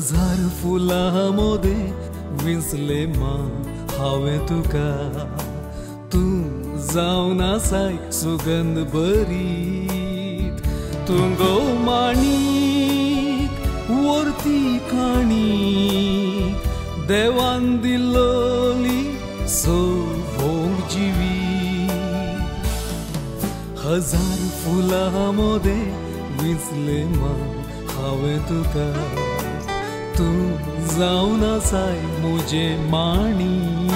हजार फुलांमध्ये विंचले मा हांवें तुका तू जावन आसाय सुगंध भरीत तुंगो माणिक वर्ती काणीक देवान दिल्लोली सोबोंग जिवी हजार फुलांमध्ये विंचले मा हांवें तुका तू जावन आसाय मुजे माणिक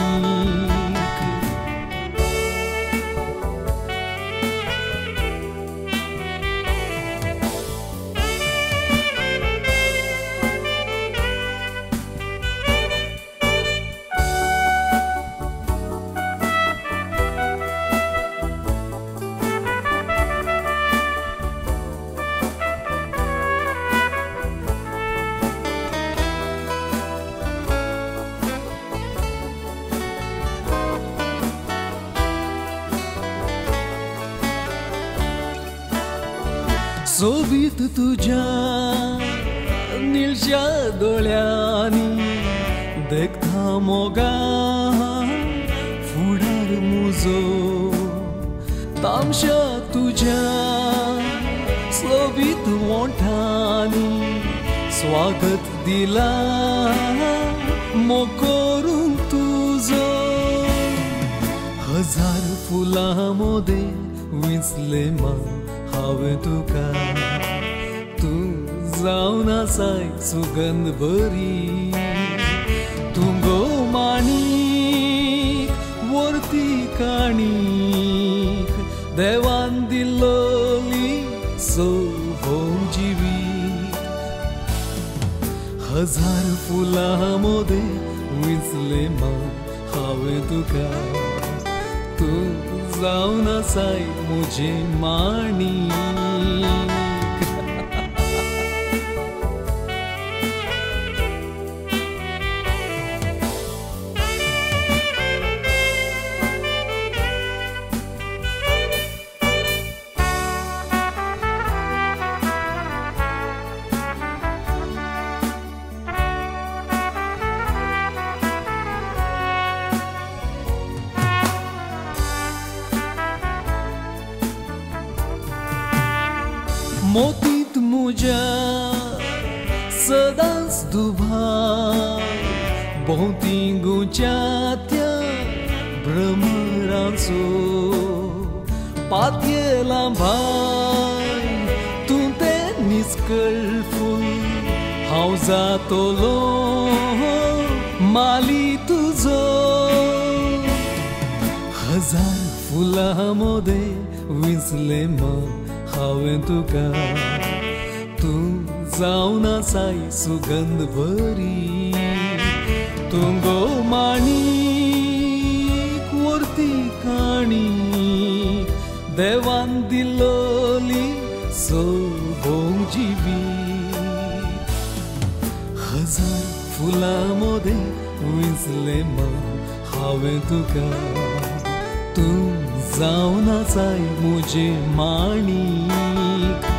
सोबीत तुझ्या निळशा दोळ्यांनी देखता मोगा फुडार मुजो तामशा तुझ्या सोबीत ओंठांनी स्वागत दिला मोकोरून तुझो हजार फुलांमध्ये विंचले मा हांवें तुका तू जावन आसाय सुगंध बरी तुंगो माणिक वर्ती काणीक देवान दिल्लोली सोबोंग जिवीत हजार फुलांमध्ये विंचले मा हांवें तुका तू जावन आसाय मुजे माणिक मोतीत मुझ्या सदांच दुबार भोंवती गुंच्या भ्रमरांचो पातयेला भाय तूं तें निस्कळ फूल हांव जातलो माली तुजो हजार फुलांमध्ये विंचले मा हांवें तुका तू जावन आसाय सुगंध भरी तुंगो माणिक वर्ती काणीक देवान दिल्लोली सोबोंग जिवीत हजार फुलांमध्ये विंचले मा हांवें तुका तू जावन आसाय मुजे माणिक